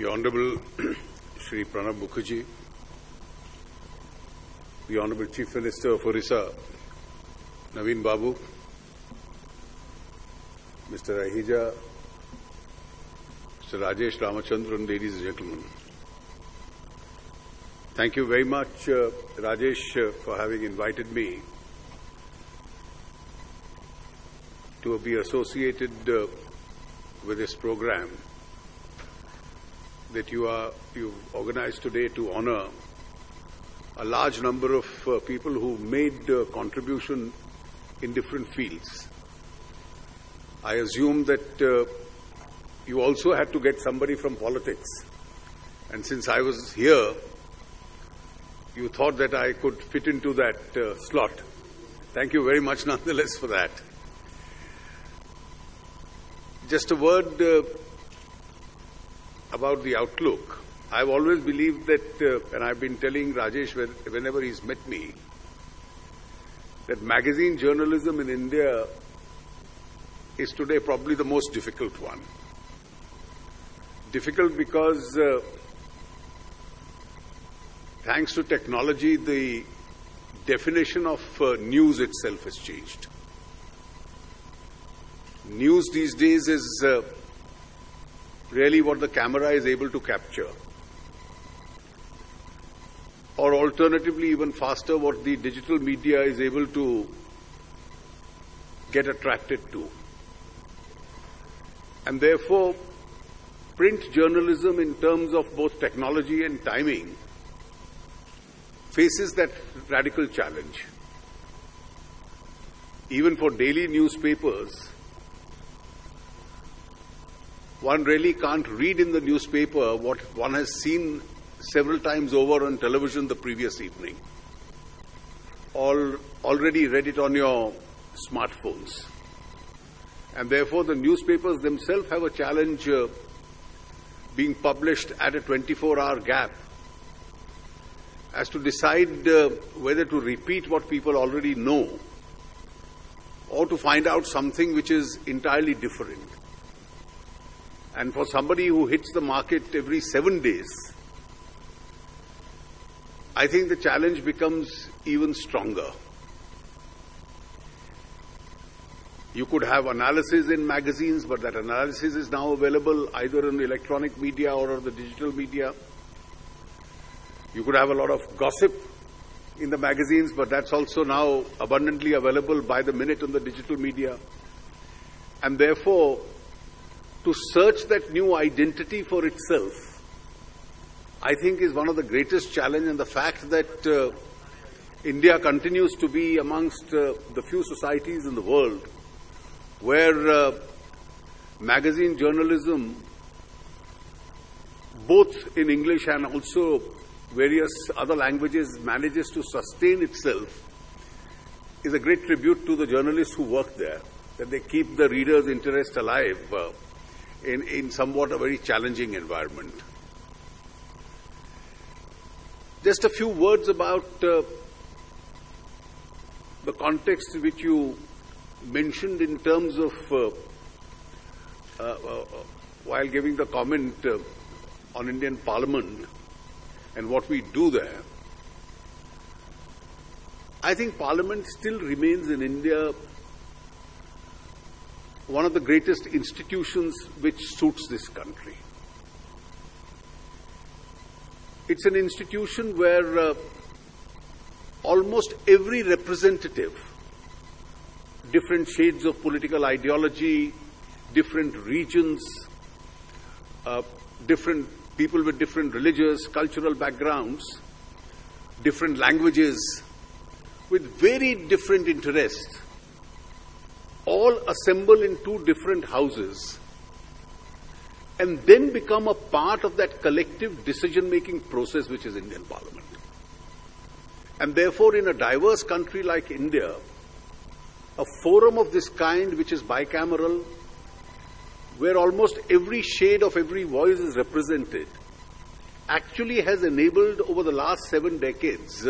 The Honorable Shri Pranab Mukherjee, the Honorable Chief Minister of Orissa, Naveen Babu, Mr. Ahija, Mr. Rajesh Ramachandran, ladies and gentlemen. Thank you very much, Rajesh, for having invited me to be associated with this program that you've organized today to honor a large number of people who made contribution in different fields. I assume that you also had to get somebody from politics, and since I was here, you thought that I could fit into that slot. Thank you very much nonetheless for that. Just a word about the outlook. I've always believed that, and I've been telling Rajesh whenever he's met me, that magazine journalism in India is today probably the most difficult one. Difficult because thanks to technology, the definition of news itself has changed. News these days is really what the camera is able to capture, or alternatively even faster, what the digital media is able to get attracted to. And therefore, print journalism in terms of both technology and timing faces that radical challenge. Even for daily newspapers, one really can't read in the newspaper what one has seen several times over on television the previous evening. Already read it on your smartphones. And therefore the newspapers themselves have a challenge being published at a 24-hour gap as to decide whether to repeat what people already know or to find out something which is entirely different. And for somebody who hits the market every 7 days, I think the challenge becomes even stronger. You could have analysis in magazines, but that analysis is now available either in the electronic media or on the digital media. You could have a lot of gossip in the magazines, but that's also now abundantly available by the minute on the digital media. And therefore, to search that new identity for itself, I think is one of the greatest challenges, and the fact that India continues to be amongst the few societies in the world where magazine journalism, both in English and also various other languages, manages to sustain itself, is a great tribute to the journalists who work there, that they keep the reader's interest alive in somewhat a very challenging environment. Just a few words about the context which you mentioned in terms of, while giving the comment on Indian Parliament and what we do there. I think Parliament still remains in India one of the greatest institutions which suits this country. It's an institution where almost every representative, different shades of political ideology, different regions, different people with different religious, cultural backgrounds, different languages, with very different interests, all assemble in two different houses and then become a part of that collective decision-making process which is Indian Parliament. And therefore, in a diverse country like India, a forum of this kind, which is bicameral, where almost every shade of every voice is represented, actually has enabled over the last 7 decades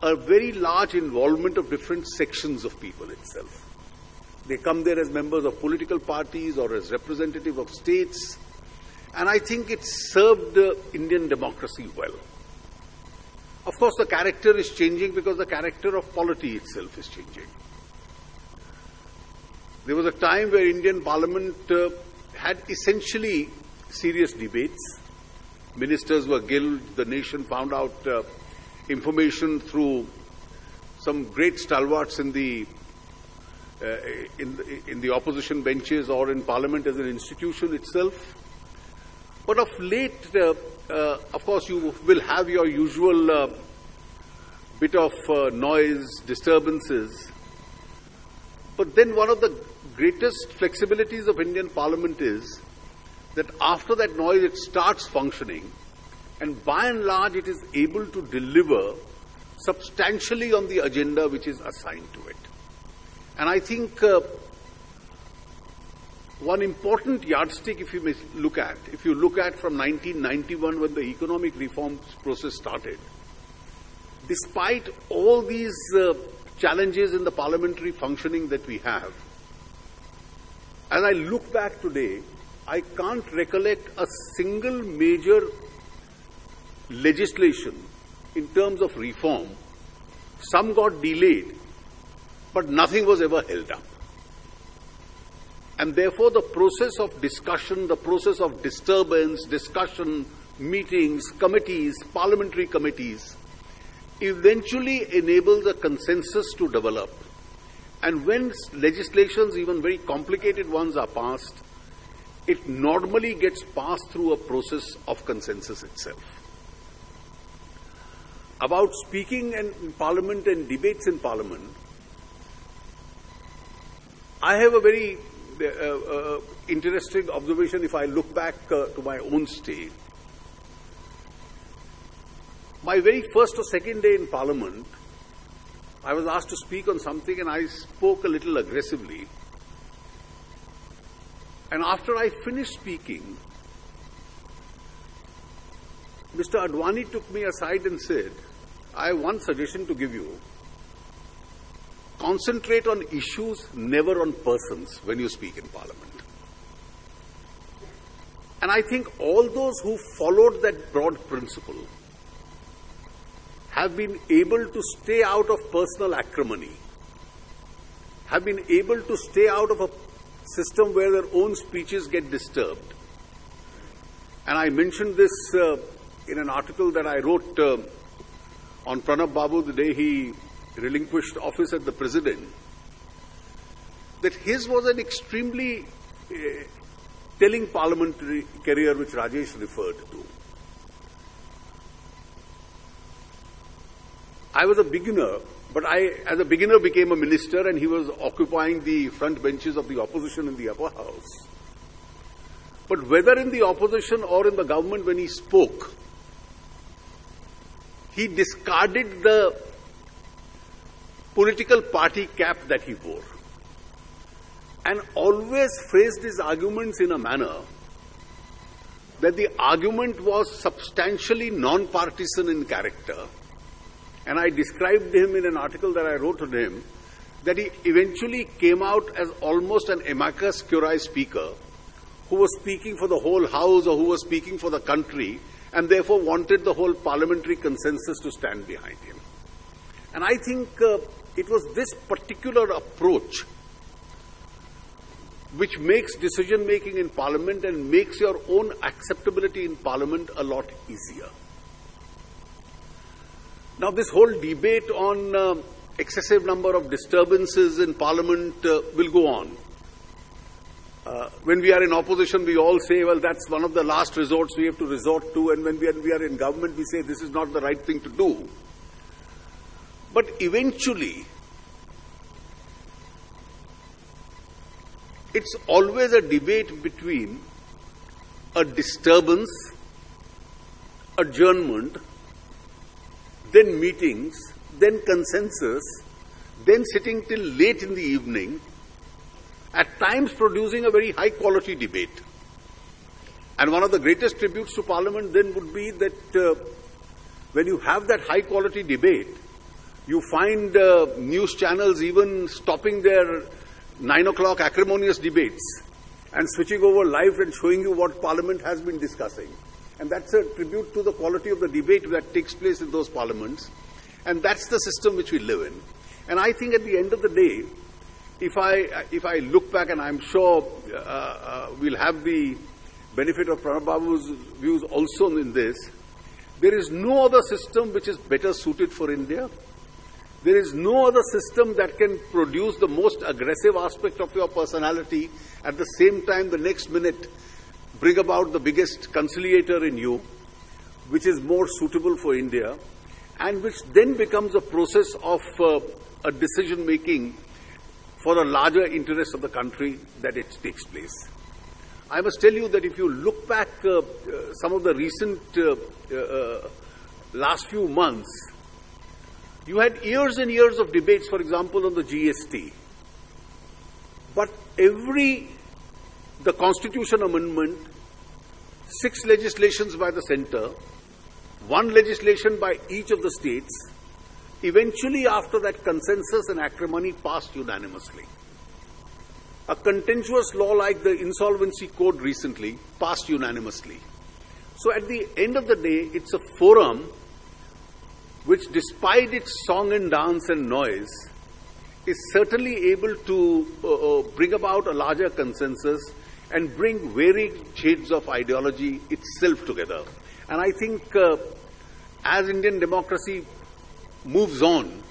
a very large involvement of different sections of people itself. They come there as members of political parties or as representative of states, And I think it served Indian democracy well. Of course, the character is changing because the character of polity itself is changing. There was a time where Indian Parliament had essentially serious debates. Ministers were grilled, the nation found out information through some great stalwarts in the opposition benches or in Parliament as an institution itself. But of late, of course, you will have your usual bit of noise, disturbances. But then one of the greatest flexibilities of Indian Parliament is that after that noise, it starts functioning. And by and large, it is able to deliver substantially on the agenda which is assigned to it. And I think one important yardstick, if you look at from 1991 when the economic reforms process started, despite all these challenges in the parliamentary functioning that we have, as I look back today, I can't recollect a single major legislation in terms of reform. Some got delayed, but nothing was ever held up. And therefore, the process of discussion, the process of disturbance, discussion, meetings, committees, parliamentary committees, eventually enables a consensus to develop. And when legislations, even very complicated ones, are passed, it normally gets passed through a process of consensus itself. About speaking in Parliament and debates in Parliament, I have a very interesting observation if I look back to my own stay. My very first or second day in Parliament, I was asked to speak on something and I spoke a little aggressively. And after I finished speaking, Mr. Advani took me aside and said, I have one suggestion to give you. Concentrate on issues, never on persons, when you speak in Parliament. And I think all those who followed that broad principle have been able to stay out of personal acrimony, have been able to stay out of a system where their own speeches get disturbed. And I mentioned this in an article that I wrote on Pranab Babu the day he relinquished office at the President, that his was an extremely telling parliamentary career which Rajesh referred to. I was a beginner, but I, as a beginner, became a minister, and he was occupying the front benches of the opposition in the upper house. But whether in the opposition or in the government, when he spoke, he discarded the political party cap that he wore and always phrased his arguments in a manner that the argument was substantially non-partisan in character. And I described him in an article that I wrote on him, that he eventually came out as almost an amicus curiae speaker who was speaking for the whole house or who was speaking for the country and therefore wanted the whole parliamentary consensus to stand behind him. And I think it was this particular approach which makes decision-making in Parliament and makes your own acceptability in Parliament a lot easier. Now, this whole debate on excessive number of disturbances in Parliament will go on. When we are in opposition, we all say, well, that's one of the last resorts we have to resort to, and when we are in government, we say this is not the right thing to do. But eventually, it's always a debate between a disturbance, adjournment, then meetings, then consensus, then sitting till late in the evening, at times producing a very high-quality debate. And one of the greatest tributes to Parliament then would be that when you have that high-quality debate, you find news channels even stopping their 9 o'clock acrimonious debates and switching over live and showing you what Parliament has been discussing. And that's a tribute to the quality of the debate that takes place in those parliaments. And that's the system which we live in. And I think at the end of the day, if I look back, and I'm sure we'll have the benefit of Pranab Babu's views also in this, there is no other system which is better suited for India. There is no other system that can produce the most aggressive aspect of your personality, at the same time the next minute bring about the biggest conciliator in you, which is more suitable for India, and which then becomes a process of a decision-making for the larger interests of the country that it takes place. I must tell you that if you look back some of the recent last few months, you had years and years of debates, for example, on the GST. But the Constitution Amendment, 6 legislations by the centre, 1 legislation by each of the states, eventually after that consensus and acrimony passed unanimously. A contentious law like the Insolvency Code recently passed unanimously. So at the end of the day, it's a forum which, despite its song and dance and noise, is certainly able to bring about a larger consensus and bring varied shades of ideology itself together. And I think as Indian democracy moves on,